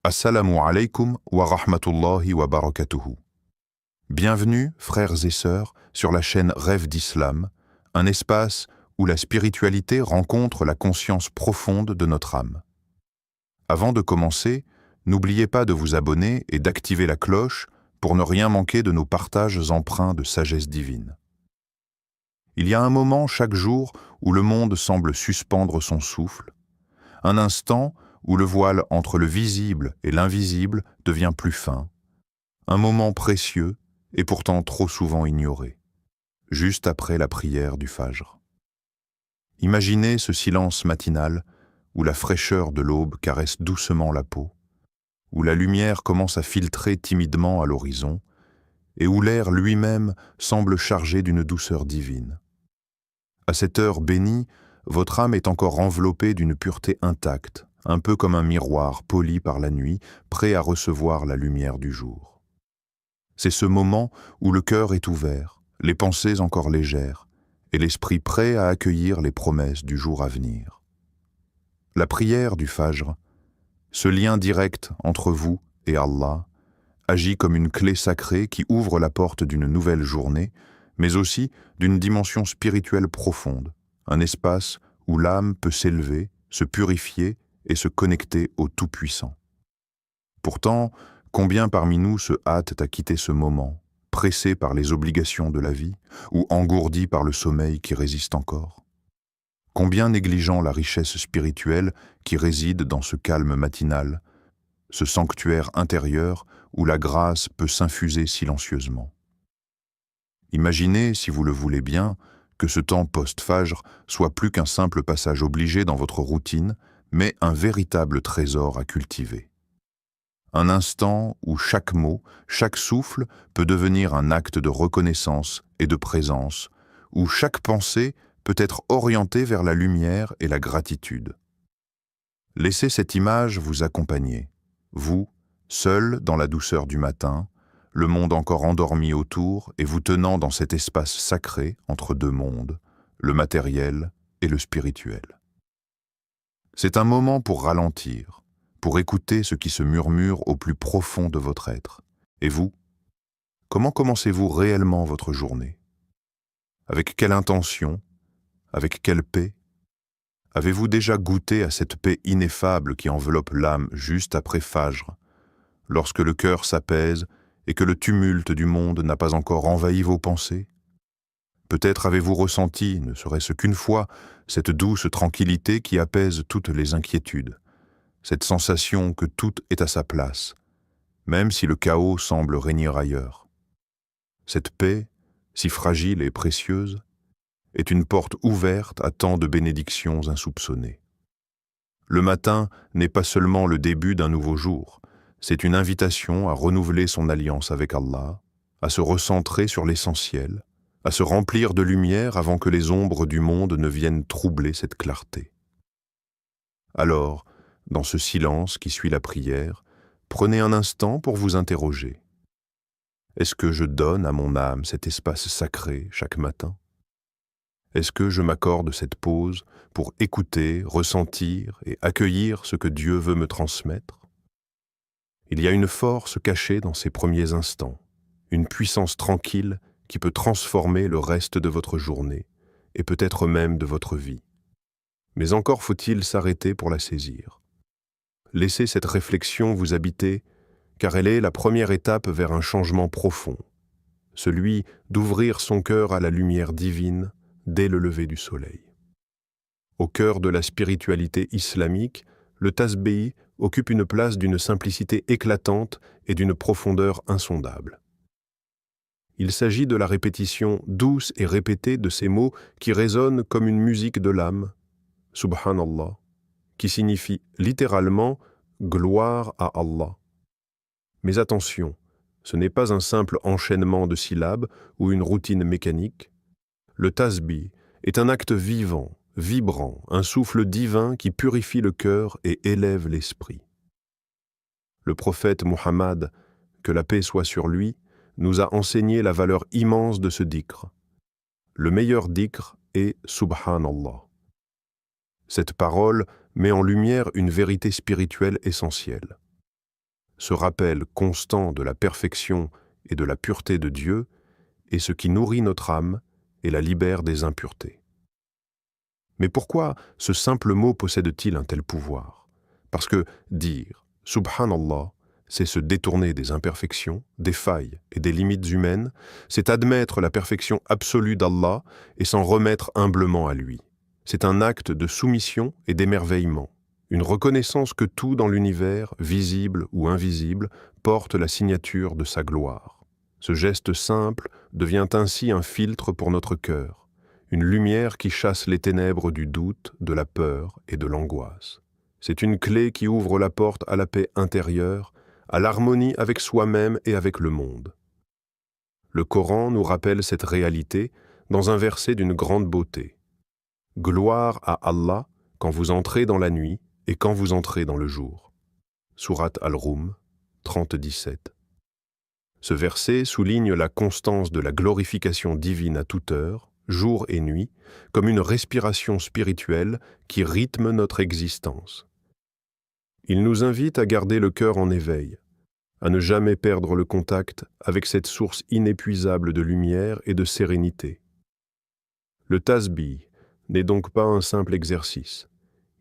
Assalamu alaikum wa rahmatullahi wa barakatuhu. Bienvenue, frères et sœurs, sur la chaîne Rêve d'Islam, un espace où la spiritualité rencontre la conscience profonde de notre âme. Avant de commencer, n'oubliez pas de vous abonner et d'activer la cloche pour ne rien manquer de nos partages empreints de sagesse divine. Il y a un moment chaque jour où le monde semble suspendre son souffle, un instant où le voile entre le visible et l'invisible devient plus fin, un moment précieux et pourtant trop souvent ignoré, juste après la prière du Fajr. Imaginez ce silence matinal où la fraîcheur de l'aube caresse doucement la peau, où la lumière commence à filtrer timidement à l'horizon et où l'air lui-même semble chargé d'une douceur divine. À cette heure bénie, votre âme est encore enveloppée d'une pureté intacte, un peu comme un miroir poli par la nuit, prêt à recevoir la lumière du jour. C'est ce moment où le cœur est ouvert, les pensées encore légères, et l'esprit prêt à accueillir les promesses du jour à venir. La prière du Fajr, ce lien direct entre vous et Allah, agit comme une clé sacrée qui ouvre la porte d'une nouvelle journée, mais aussi d'une dimension spirituelle profonde, un espace où l'âme peut s'élever, se purifier et se connecter au Tout-Puissant. Pourtant, combien parmi nous se hâtent à quitter ce moment, pressés par les obligations de la vie ou engourdis par le sommeil qui résiste encore? Combien négligeant la richesse spirituelle qui réside dans ce calme matinal, ce sanctuaire intérieur où la grâce peut s'infuser silencieusement? Imaginez, si vous le voulez bien, que ce temps post-Fajr soit plus qu'un simple passage obligé dans votre routine, mais un véritable trésor à cultiver. Un instant où chaque mot, chaque souffle peut devenir un acte de reconnaissance et de présence, où chaque pensée peut être orientée vers la lumière et la gratitude. Laissez cette image vous accompagner, vous, seul dans la douceur du matin, le monde encore endormi autour et vous tenant dans cet espace sacré entre deux mondes, le matériel et le spirituel. C'est un moment pour ralentir, pour écouter ce qui se murmure au plus profond de votre être. Et vous, comment commencez-vous réellement votre journée? Avec quelle intention? Avec quelle paix? Avez-vous déjà goûté à cette paix ineffable qui enveloppe l'âme juste après Fajr, lorsque le cœur s'apaise et que le tumulte du monde n'a pas encore envahi vos pensées? Peut-être avez-vous ressenti, ne serait-ce qu'une fois, cette douce tranquillité qui apaise toutes les inquiétudes, cette sensation que tout est à sa place, même si le chaos semble régner ailleurs. Cette paix, si fragile et précieuse, est une porte ouverte à tant de bénédictions insoupçonnées. Le matin n'est pas seulement le début d'un nouveau jour, c'est une invitation à renouveler son alliance avec Allah, à se recentrer sur l'essentiel, à se remplir de lumière avant que les ombres du monde ne viennent troubler cette clarté. Alors, dans ce silence qui suit la prière, prenez un instant pour vous interroger. Est-ce que je donne à mon âme cet espace sacré chaque matin? Est-ce que je m'accorde cette pause pour écouter, ressentir et accueillir ce que Dieu veut me transmettre? Il y a une force cachée dans ces premiers instants, une puissance tranquille qui peut transformer le reste de votre journée et peut-être même de votre vie. Mais encore faut-il s'arrêter pour la saisir. Laissez cette réflexion vous habiter, car elle est la première étape vers un changement profond, celui d'ouvrir son cœur à la lumière divine dès le lever du soleil. Au cœur de la spiritualité islamique, le tasbih occupe une place d'une simplicité éclatante et d'une profondeur insondable. Il s'agit de la répétition douce et répétée de ces mots qui résonnent comme une musique de l'âme, Subhanallah, qui signifie littéralement « gloire à Allah ». Mais attention, ce n'est pas un simple enchaînement de syllabes ou une routine mécanique. Le tasbih est un acte vivant, vibrant, un souffle divin qui purifie le cœur et élève l'esprit. Le prophète Muhammad, que la paix soit sur lui, nous a enseigné la valeur immense de ce dhikr. Le meilleur dhikr est Subhanallah. Cette parole met en lumière une vérité spirituelle essentielle. Ce rappel constant de la perfection et de la pureté de Dieu est ce qui nourrit notre âme et la libère des impuretés. Mais pourquoi ce simple mot possède-t-il un tel pouvoir? Parce que dire « Subhanallah », c'est se détourner des imperfections, des failles et des limites humaines, c'est admettre la perfection absolue d'Allah et s'en remettre humblement à lui. C'est un acte de soumission et d'émerveillement, une reconnaissance que tout dans l'univers, visible ou invisible, porte la signature de sa gloire. Ce geste simple devient ainsi un filtre pour notre cœur, une lumière qui chasse les ténèbres du doute, de la peur et de l'angoisse. C'est une clé qui ouvre la porte à la paix intérieure, à l'harmonie avec soi-même et avec le monde. Le Coran nous rappelle cette réalité dans un verset d'une grande beauté. « Gloire à Allah quand vous entrez dans la nuit et quand vous entrez dans le jour. » Sourate Al-Rum, 30-17. Ce verset souligne la constance de la glorification divine à toute heure, jour et nuit, comme une respiration spirituelle qui rythme notre existence. Il nous invite à garder le cœur en éveil, à ne jamais perdre le contact avec cette source inépuisable de lumière et de sérénité. Le tasbih n'est donc pas un simple exercice.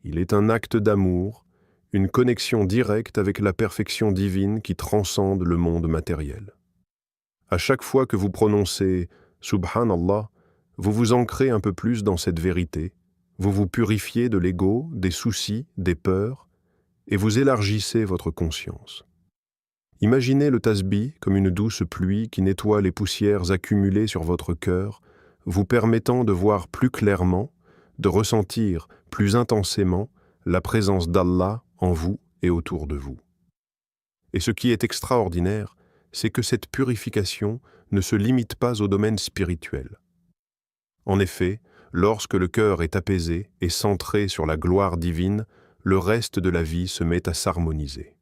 Il est un acte d'amour, une connexion directe avec la perfection divine qui transcende le monde matériel. À chaque fois que vous prononcez « Subhanallah », vous vous ancrez un peu plus dans cette vérité, vous vous purifiez de l'ego, des soucis, des peurs, et vous élargissez votre conscience. Imaginez le tasbih comme une douce pluie qui nettoie les poussières accumulées sur votre cœur, vous permettant de voir plus clairement, de ressentir plus intensément la présence d'Allah en vous et autour de vous. Et ce qui est extraordinaire, c'est que cette purification ne se limite pas au domaine spirituel. En effet, lorsque le cœur est apaisé et centré sur la gloire divine, le reste de la vie se met à s'harmoniser.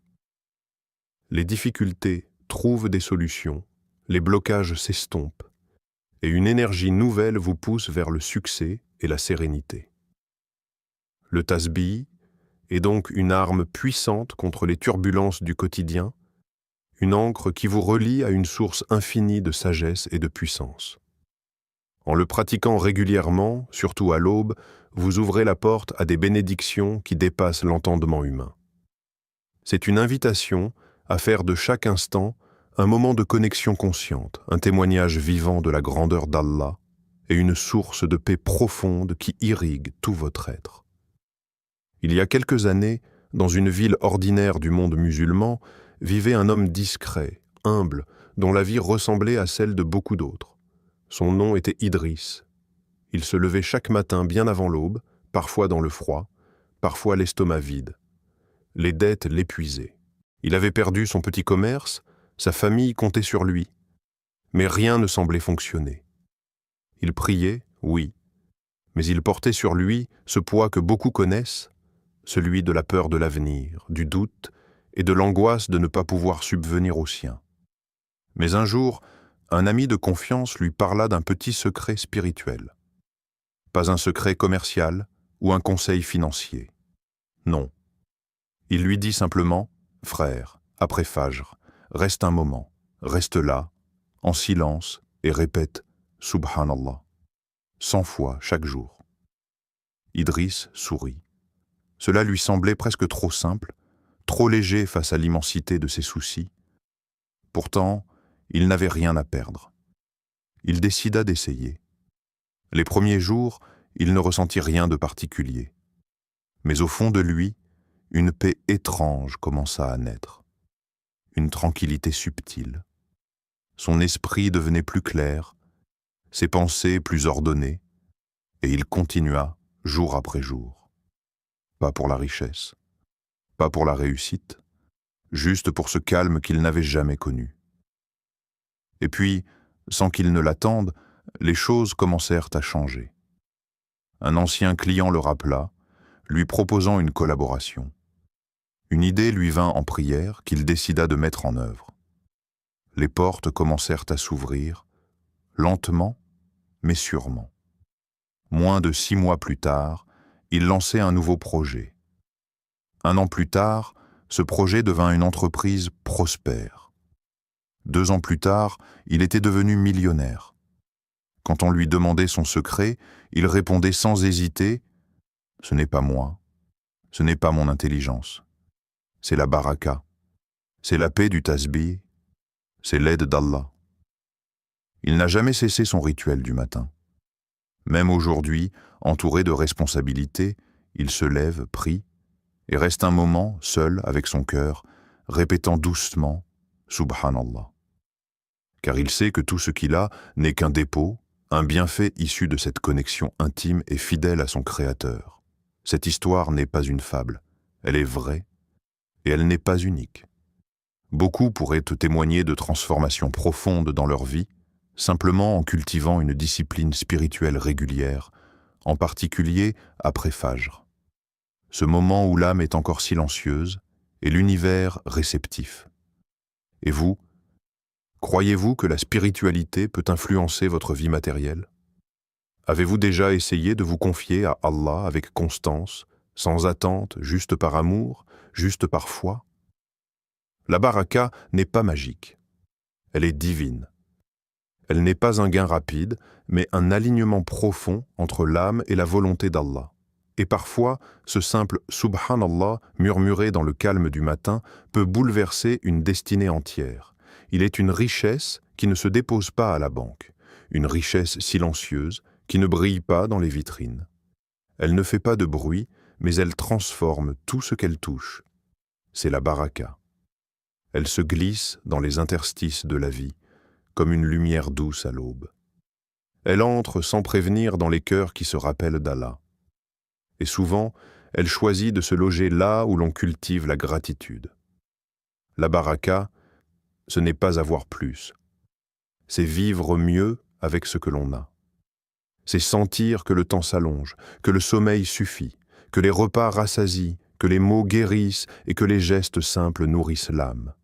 Les difficultés trouvent des solutions, les blocages s'estompent, et une énergie nouvelle vous pousse vers le succès et la sérénité. Le tasbih est donc une arme puissante contre les turbulences du quotidien, une ancre qui vous relie à une source infinie de sagesse et de puissance. En le pratiquant régulièrement, surtout à l'aube, vous ouvrez la porte à des bénédictions qui dépassent l'entendement humain. C'est une invitation à faire de chaque instant un moment de connexion consciente, un témoignage vivant de la grandeur d'Allah et une source de paix profonde qui irrigue tout votre être. Il y a quelques années, dans une ville ordinaire du monde musulman, vivait un homme discret, humble, dont la vie ressemblait à celle de beaucoup d'autres. Son nom était Idriss. Il se levait chaque matin bien avant l'aube, parfois dans le froid, parfois l'estomac vide. Les dettes l'épuisaient. Il avait perdu son petit commerce, sa famille comptait sur lui. Mais rien ne semblait fonctionner. Il priait, oui, mais il portait sur lui ce poids que beaucoup connaissent, celui de la peur de l'avenir, du doute et de l'angoisse de ne pas pouvoir subvenir aux siens. Mais un jour, un ami de confiance lui parla d'un petit secret spirituel. Pas un secret commercial ou un conseil financier. Non. Il lui dit simplement « Frère, après Fajr, reste un moment, reste là, en silence, et répète « Subhanallah » 100 fois chaque jour. » Idriss sourit. Cela lui semblait presque trop simple, trop léger face à l'immensité de ses soucis. Pourtant, il n'avait rien à perdre. Il décida d'essayer. Les premiers jours, il ne ressentit rien de particulier. Mais au fond de lui, une paix étrange commença à naître. Une tranquillité subtile. Son esprit devenait plus clair, ses pensées plus ordonnées, et il continua jour après jour. Pas pour la richesse, pas pour la réussite, juste pour ce calme qu'il n'avait jamais connu. Et puis, sans qu'il ne l'attende, les choses commencèrent à changer. Un ancien client le rappela, lui proposant une collaboration. Une idée lui vint en prière qu'il décida de mettre en œuvre. Les portes commencèrent à s'ouvrir, lentement, mais sûrement. Moins de 6 mois plus tard, il lançait un nouveau projet. 1 an plus tard, ce projet devint une entreprise prospère. 2 ans plus tard, il était devenu millionnaire. Quand on lui demandait son secret, il répondait sans hésiter « Ce n'est pas moi, ce n'est pas mon intelligence, c'est la baraka, c'est la paix du tasbih, c'est l'aide d'Allah. » Il n'a jamais cessé son rituel du matin. Même aujourd'hui, entouré de responsabilités, il se lève, prie, et reste un moment, seul, avec son cœur, répétant doucement « Subhanallah ». Car il sait que tout ce qu'il a n'est qu'un dépôt, un bienfait issu de cette connexion intime et fidèle à son Créateur. Cette histoire n'est pas une fable, elle est vraie, et elle n'est pas unique. Beaucoup pourraient te témoigner de transformations profondes dans leur vie, simplement en cultivant une discipline spirituelle régulière, en particulier après Fajr. Ce moment où l'âme est encore silencieuse et l'univers réceptif. Et vous, croyez-vous que la spiritualité peut influencer votre vie matérielle? Avez-vous déjà essayé de vous confier à Allah avec constance, sans attente, juste par amour, juste par foi? La baraka n'est pas magique. Elle est divine. Elle n'est pas un gain rapide, mais un alignement profond entre l'âme et la volonté d'Allah. Et parfois, ce simple « Subhanallah » murmuré dans le calme du matin peut bouleverser une destinée entière. Il est une richesse qui ne se dépose pas à la banque, une richesse silencieuse qui ne brille pas dans les vitrines. Elle ne fait pas de bruit, mais elle transforme tout ce qu'elle touche. C'est la baraka. Elle se glisse dans les interstices de la vie, comme une lumière douce à l'aube. Elle entre sans prévenir dans les cœurs qui se rappellent d'Allah. Et souvent, elle choisit de se loger là où l'on cultive la gratitude. La baraka, ce n'est pas avoir plus. C'est vivre mieux avec ce que l'on a. C'est sentir que le temps s'allonge, que le sommeil suffit, que les repas rassasient, que les mots guérissent et que les gestes simples nourrissent l'âme.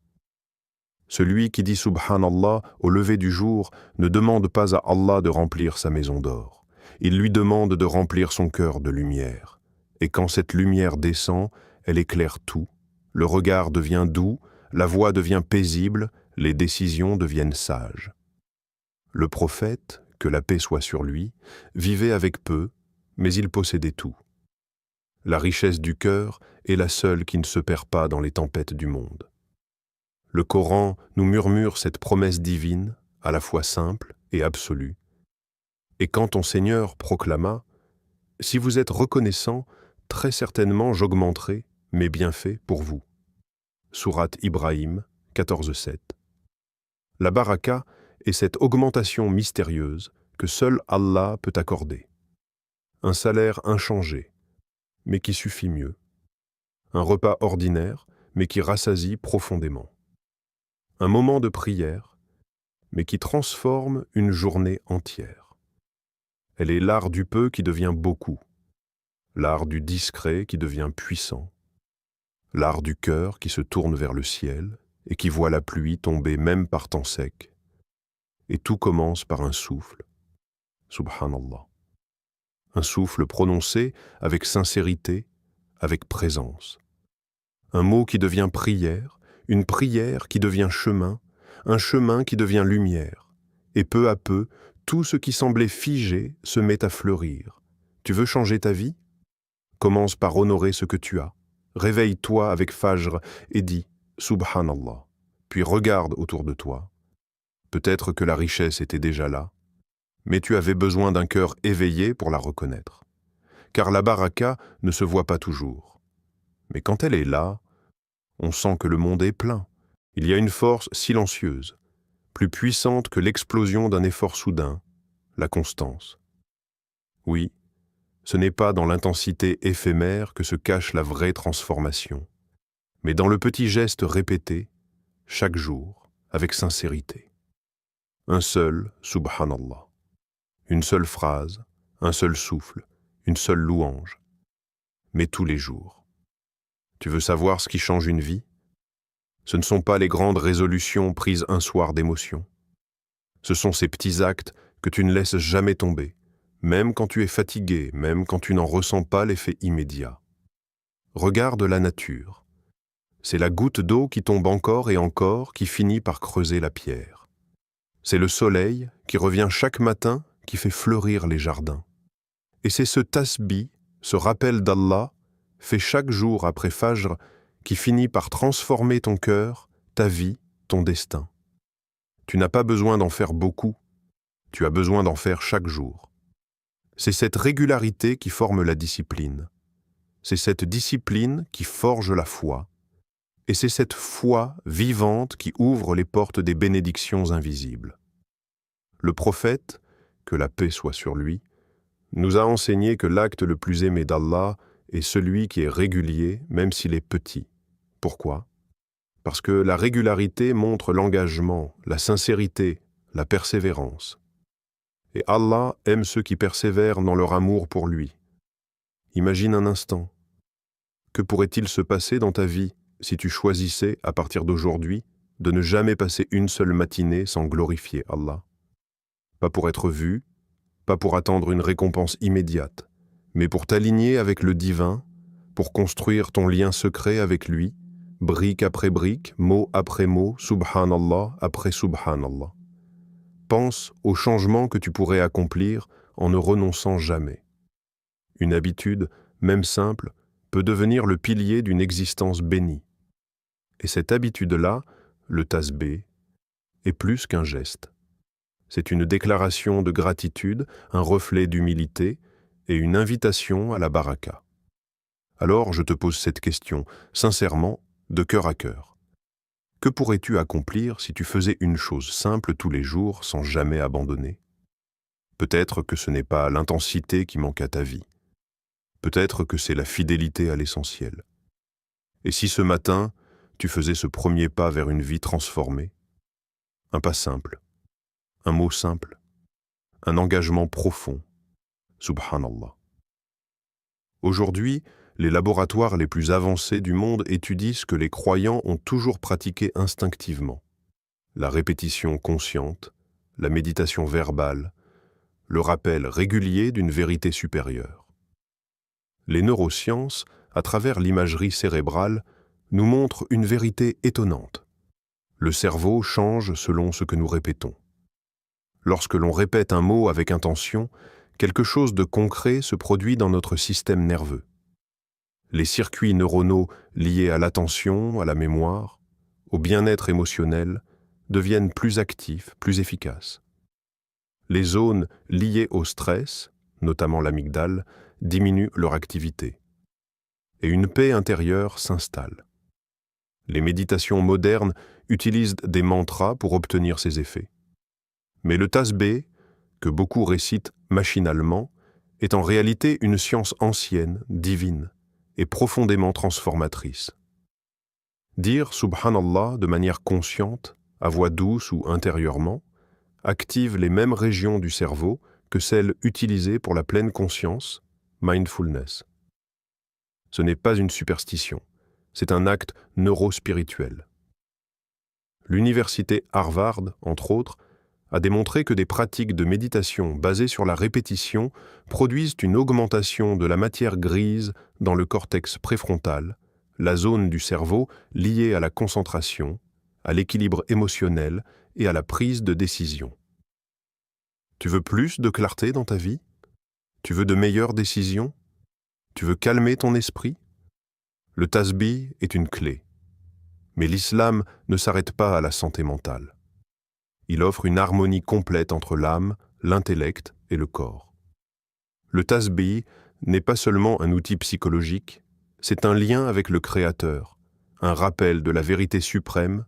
Celui qui dit Subhanallah au lever du jour ne demande pas à Allah de remplir sa maison d'or. Il lui demande de remplir son cœur de lumière. Et quand cette lumière descend, elle éclaire tout. Le regard devient doux, la voix devient paisible, les décisions deviennent sages. Le prophète, que la paix soit sur lui, vivait avec peu, mais il possédait tout. La richesse du cœur est la seule qui ne se perd pas dans les tempêtes du monde. Le Coran nous murmure cette promesse divine, à la fois simple et absolue. Et quand ton Seigneur proclama « Si vous êtes reconnaissant, très certainement j'augmenterai mes bienfaits pour vous ». Sourate Ibrahim 14:7. La baraka est cette augmentation mystérieuse que seul Allah peut accorder. Un salaire inchangé, mais qui suffit mieux. Un repas ordinaire, mais qui rassasie profondément. Un moment de prière, mais qui transforme une journée entière. Elle est l'art du peu qui devient beaucoup, l'art du discret qui devient puissant, l'art du cœur qui se tourne vers le ciel et qui voit la pluie tomber même par temps sec. Et tout commence par un souffle, Subhanallah. Un souffle prononcé avec sincérité, avec présence. Un mot qui devient prière, une prière qui devient chemin, un chemin qui devient lumière. Et peu à peu, tout ce qui semblait figé se met à fleurir. Tu veux changer ta vie? Commence par honorer ce que tu as. Réveille-toi avec Fajr et dis « Subhanallah ». Puis regarde autour de toi. Peut-être que la richesse était déjà là, mais tu avais besoin d'un cœur éveillé pour la reconnaître. Car la baraka ne se voit pas toujours. Mais quand elle est là, on sent que le monde est plein. Il y a une force silencieuse, plus puissante que l'explosion d'un effort soudain, la constance. Oui, ce n'est pas dans l'intensité éphémère que se cache la vraie transformation, mais dans le petit geste répété, chaque jour, avec sincérité. Un seul Subhanallah, une seule phrase, un seul souffle, une seule louange, mais tous les jours. Tu veux savoir ce qui change une vie? Ce ne sont pas les grandes résolutions prises un soir d'émotion. Ce sont ces petits actes que tu ne laisses jamais tomber, même quand tu es fatigué, même quand tu n'en ressens pas l'effet immédiat. Regarde la nature. C'est la goutte d'eau qui tombe encore et encore qui finit par creuser la pierre. C'est le soleil qui revient chaque matin qui fait fleurir les jardins. Et c'est ce tasbih, ce rappel d'Allah, fait chaque jour après Fajr, qui finit par transformer ton cœur, ta vie, ton destin. Tu n'as pas besoin d'en faire beaucoup, tu as besoin d'en faire chaque jour. C'est cette régularité qui forme la discipline. C'est cette discipline qui forge la foi. Et c'est cette foi vivante qui ouvre les portes des bénédictions invisibles. Le prophète, que la paix soit sur lui, nous a enseigné que l'acte le plus aimé d'Allah est celui qui est régulier, même s'il est petit. Pourquoi ? Parce que la régularité montre l'engagement, la sincérité, la persévérance. Et Allah aime ceux qui persévèrent dans leur amour pour lui. Imagine un instant. Que pourrait-il se passer dans ta vie si tu choisissais, à partir d'aujourd'hui, de ne jamais passer une seule matinée sans glorifier Allah ? Pas pour être vu, pas pour attendre une récompense immédiate, mais pour t'aligner avec le divin, pour construire ton lien secret avec lui, brique après brique, mot après mot, subhanallah après subhanallah. Pense au changement que tu pourrais accomplir en ne renonçant jamais. Une habitude, même simple, peut devenir le pilier d'une existence bénie. Et cette habitude-là, le tasbih, est plus qu'un geste. C'est une déclaration de gratitude, un reflet d'humilité et une invitation à la baraka. Alors je te pose cette question, sincèrement, de cœur à cœur. Que pourrais-tu accomplir si tu faisais une chose simple tous les jours sans jamais abandonner ? Peut-être que ce n'est pas l'intensité qui manque à ta vie. Peut-être que c'est la fidélité à l'essentiel. Et si ce matin, tu faisais ce premier pas vers une vie transformée ? Un pas simple, un mot simple, un engagement profond. Subhanallah. Aujourd'hui, les laboratoires les plus avancés du monde étudient ce que les croyants ont toujours pratiqué instinctivement. La répétition consciente, la méditation verbale, le rappel régulier d'une vérité supérieure. Les neurosciences, à travers l'imagerie cérébrale, nous montrent une vérité étonnante. Le cerveau change selon ce que nous répétons. Lorsque l'on répète un mot avec intention, quelque chose de concret se produit dans notre système nerveux. Les circuits neuronaux liés à l'attention, à la mémoire, au bien-être émotionnel, deviennent plus actifs, plus efficaces. Les zones liées au stress, notamment l'amygdale, diminuent leur activité. Et une paix intérieure s'installe. Les méditations modernes utilisent des mantras pour obtenir ces effets. Mais le tasbih, que beaucoup récitent machinalement, est en réalité une science ancienne, divine, et profondément transformatrice. Dire Subhanallah de manière consciente, à voix douce ou intérieurement, active les mêmes régions du cerveau que celles utilisées pour la pleine conscience, mindfulness. Ce n'est pas une superstition, c'est un acte neurospirituel. L'université Harvard, entre autres, a démontré que des pratiques de méditation basées sur la répétition produisent une augmentation de la matière grise dans le cortex préfrontal, la zone du cerveau liée à la concentration, à l'équilibre émotionnel et à la prise de décision. Tu veux plus de clarté dans ta vie ? Tu veux de meilleures décisions ? Tu veux calmer ton esprit ? Le tasbih est une clé. Mais l'islam ne s'arrête pas à la santé mentale. Il offre une harmonie complète entre l'âme, l'intellect et le corps. Le tasbih n'est pas seulement un outil psychologique, c'est un lien avec le Créateur, un rappel de la vérité suprême,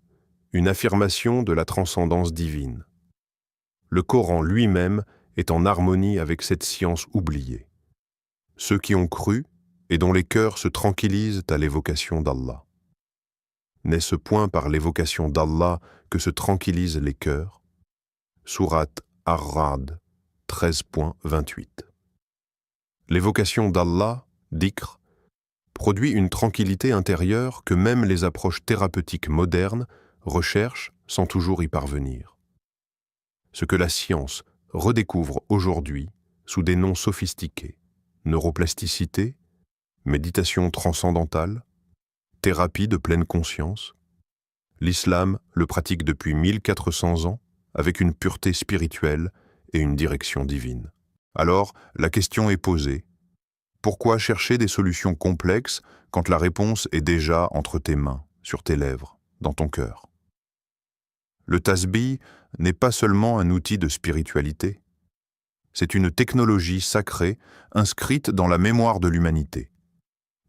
une affirmation de la transcendance divine. Le Coran lui-même est en harmonie avec cette science oubliée. Ceux qui ont cru et dont les cœurs se tranquillisent à l'évocation d'Allah. N'est-ce point par l'évocation d'Allah que se tranquillisent les cœurs ? Sourate Ar-Ra'd 13.28. L'évocation d'Allah, dhikr, produit une tranquillité intérieure que même les approches thérapeutiques modernes recherchent sans toujours y parvenir. Ce que la science redécouvre aujourd'hui sous des noms sophistiqués, neuroplasticité, méditation transcendantale, thérapie de pleine conscience. L'islam le pratique depuis 1400 ans avec une pureté spirituelle et une direction divine. Alors, la question est posée. Pourquoi chercher des solutions complexes quand la réponse est déjà entre tes mains, sur tes lèvres, dans ton cœur? Le tasbih n'est pas seulement un outil de spiritualité. C'est une technologie sacrée inscrite dans la mémoire de l'humanité.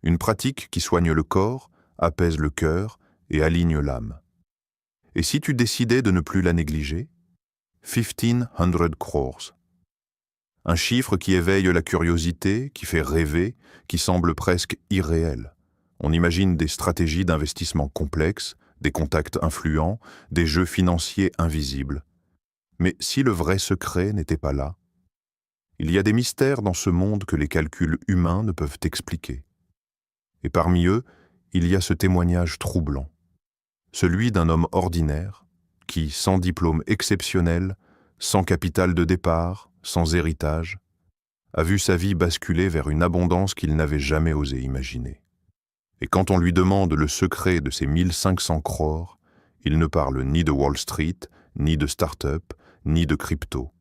Une pratique qui soigne le corps, apaise le cœur et aligne l'âme. Et si tu décidais de ne plus la négliger? 1500 crores. Un chiffre qui éveille la curiosité, qui fait rêver, qui semble presque irréel. On imagine des stratégies d'investissement complexes, des contacts influents, des jeux financiers invisibles. Mais si le vrai secret n'était pas là? Il y a des mystères dans ce monde que les calculs humains ne peuvent expliquer. Et parmi eux, il y a ce témoignage troublant. Celui d'un homme ordinaire qui, sans diplôme exceptionnel, sans capital de départ, sans héritage, a vu sa vie basculer vers une abondance qu'il n'avait jamais osé imaginer. Et quand on lui demande le secret de ces 1500 crores, il ne parle ni de Wall Street, ni de start-up, ni de crypto.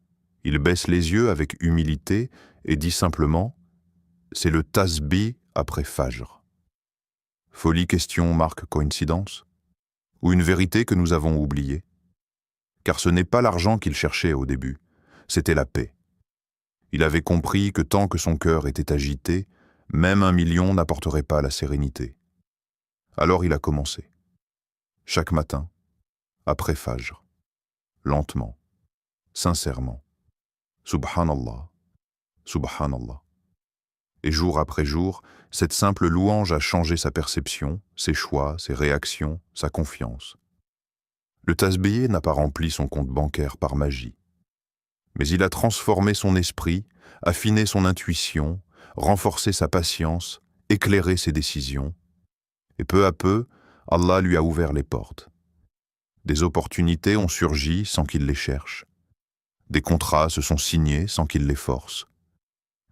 Il baisse les yeux avec humilité et dit simplement « C'est le tasbih après Fajr ». Folie question marque coïncidence? Ou une vérité que nous avons oubliée? Car ce n'est pas l'argent qu'il cherchait au début, c'était la paix. Il avait compris que tant que son cœur était agité, même 1 million n'apporterait pas la sérénité. Alors il a commencé. Chaque matin, après Fajr, lentement, sincèrement. Subhanallah, Subhanallah. Et jour après jour, cette simple louange a changé sa perception, ses choix, ses réactions, sa confiance. Le tasbih n'a pas rempli son compte bancaire par magie. Mais il a transformé son esprit, affiné son intuition, renforcé sa patience, éclairé ses décisions. Et peu à peu, Allah lui a ouvert les portes. Des opportunités ont surgi sans qu'il les cherche. Des contrats se sont signés sans qu'il les force.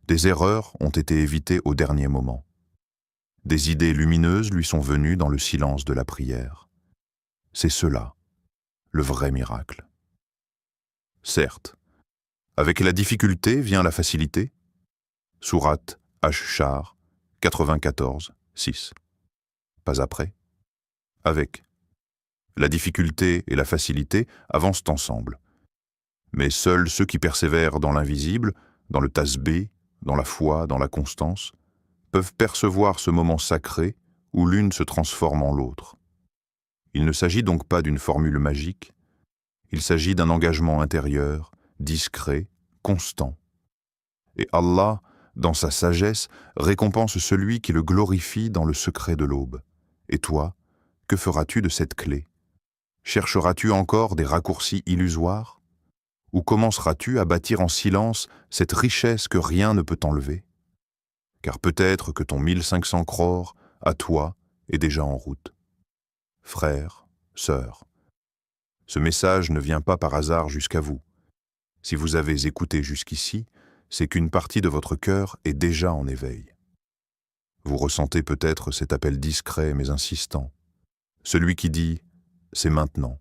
Des erreurs ont été évitées au dernier moment. Des idées lumineuses lui sont venues dans le silence de la prière. C'est cela, le vrai miracle. Certes, avec la difficulté vient la facilité. Sourate Ash-Shar 94, 6. Pas après. Avec. La difficulté et la facilité avancent ensemble. Mais seuls ceux qui persévèrent dans l'invisible, dans le tasbih, dans la foi, dans la constance, peuvent percevoir ce moment sacré où l'une se transforme en l'autre. Il ne s'agit donc pas d'une formule magique, il s'agit d'un engagement intérieur, discret, constant. Et Allah, dans sa sagesse, récompense celui qui le glorifie dans le secret de l'aube. Et toi, que feras-tu de cette clé? Chercheras-tu encore des raccourcis illusoires? Ou commenceras-tu à bâtir en silence cette richesse que rien ne peut enlever? Car peut-être que ton 1500 crores, à toi, est déjà en route. Frères, sœurs, ce message ne vient pas par hasard jusqu'à vous. Si vous avez écouté jusqu'ici, c'est qu'une partie de votre cœur est déjà en éveil. Vous ressentez peut-être cet appel discret mais insistant, celui qui dit « c'est maintenant ».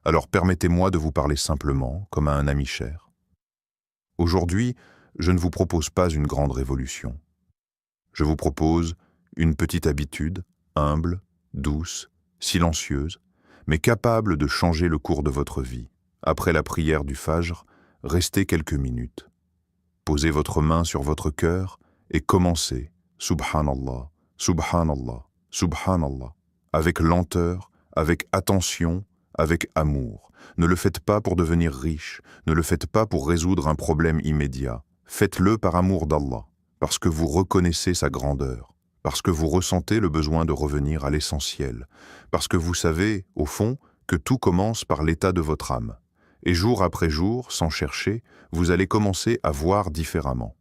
Alors permettez-moi de vous parler simplement, comme à un ami cher. Aujourd'hui, je ne vous propose pas une grande révolution. Je vous propose une petite habitude, humble, douce, silencieuse, mais capable de changer le cours de votre vie. Après la prière du Fajr, restez quelques minutes. Posez votre main sur votre cœur et commencez « Subhanallah, Subhanallah, Subhanallah » avec lenteur, avec attention, avec amour. Ne le faites pas pour devenir riche, ne le faites pas pour résoudre un problème immédiat. Faites-le par amour d'Allah, parce que vous reconnaissez sa grandeur, parce que vous ressentez le besoin de revenir à l'essentiel, parce que vous savez, au fond, que tout commence par l'état de votre âme. Et jour après jour, sans chercher, vous allez commencer à voir différemment.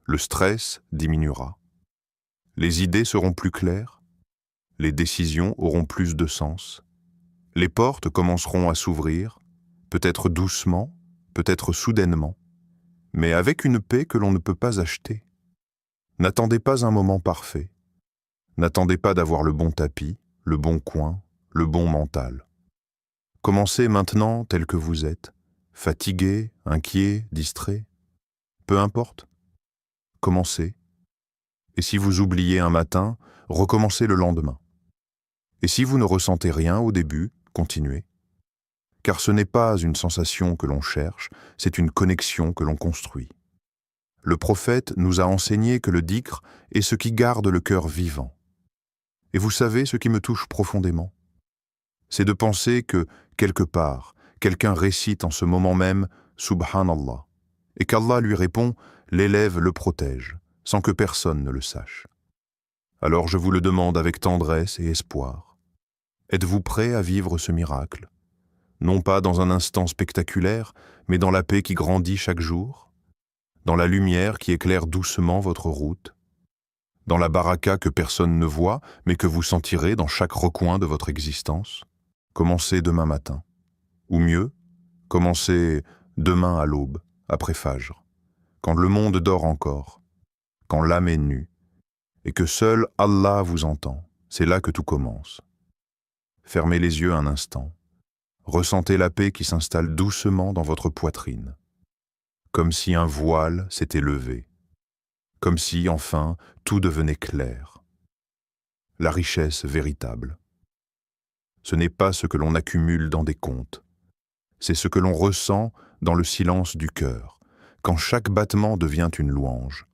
Le stress diminuera. Les idées seront plus claires. Les décisions auront plus de sens. Les portes commenceront à s'ouvrir, peut-être doucement, peut-être soudainement, mais avec une paix que l'on ne peut pas acheter. N'attendez pas un moment parfait. N'attendez pas d'avoir le bon tapis, le bon coin, le bon mental. Commencez maintenant tel que vous êtes, fatigué, inquiet, distrait. Peu importe. Commencez. Et si vous oubliez un matin, recommencez le lendemain. Et si vous ne ressentez rien au début, continuez. Car ce n'est pas une sensation que l'on cherche, c'est une connexion que l'on construit. Le prophète nous a enseigné que le dhikr est ce qui garde le cœur vivant. Et vous savez ce qui me touche profondément? C'est de penser que, quelque part, quelqu'un récite en ce moment même « Subhanallah » et qu'Allah lui répond « L'élève le protège » sans que personne ne le sache. Alors je vous le demande avec tendresse et espoir. Êtes-vous prêt à vivre ce miracle? Non pas dans un instant spectaculaire, mais dans la paix qui grandit chaque jour, dans la lumière qui éclaire doucement votre route, dans la baraka que personne ne voit, mais que vous sentirez dans chaque recoin de votre existence. Commencez demain matin. Ou mieux, commencez demain à l'aube, après Fajr, quand le monde dort encore, quand l'âme est nue, et que seul Allah vous entend. C'est là que tout commence. Fermez les yeux un instant. Ressentez la paix qui s'installe doucement dans votre poitrine, comme si un voile s'était levé, comme si, enfin, tout devenait clair. La richesse véritable. Ce n'est pas ce que l'on accumule dans des comptes, c'est ce que l'on ressent dans le silence du cœur, quand chaque battement devient une louange,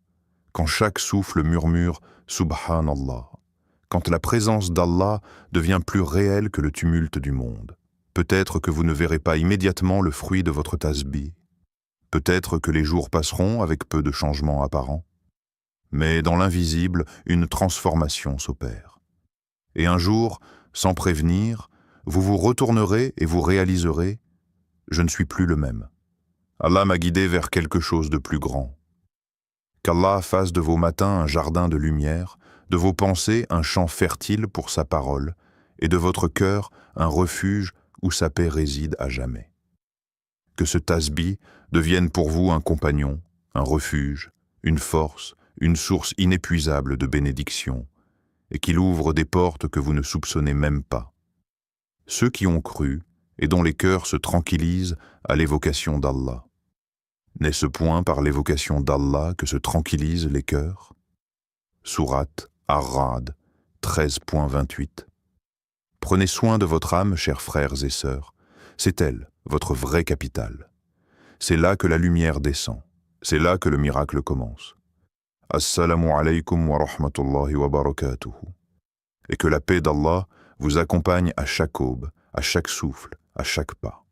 quand chaque souffle murmure « Subhanallah », quand la présence d'Allah devient plus réelle que le tumulte du monde. Peut-être que vous ne verrez pas immédiatement le fruit de votre tasbih. Peut-être que les jours passeront avec peu de changements apparents. Mais dans l'invisible, une transformation s'opère. Et un jour, sans prévenir, vous vous retournerez et vous réaliserez « Je ne suis plus le même. Allah m'a guidé vers quelque chose de plus grand. » Qu'Allah fasse de vos matins un jardin de lumière, de vos pensées un champ fertile pour sa parole, et de votre cœur un refuge où sa paix réside à jamais. Que ce tasbih devienne pour vous un compagnon, un refuge, une force, une source inépuisable de bénédiction, et qu'il ouvre des portes que vous ne soupçonnez même pas. Ceux qui ont cru, et dont les cœurs se tranquillisent à l'évocation d'Allah. N'est-ce point par l'évocation d'Allah que se tranquillisent les cœurs? Sourate Ar-Ra'd 13.28. Prenez soin de votre âme, chers frères et sœurs. C'est elle, votre vraie capitale. C'est là que la lumière descend. C'est là que le miracle commence. Assalamu alaykum wa rahmatullahi wa barakatuhu. Et que la paix d'Allah vous accompagne à chaque aube, à chaque souffle, à chaque pas.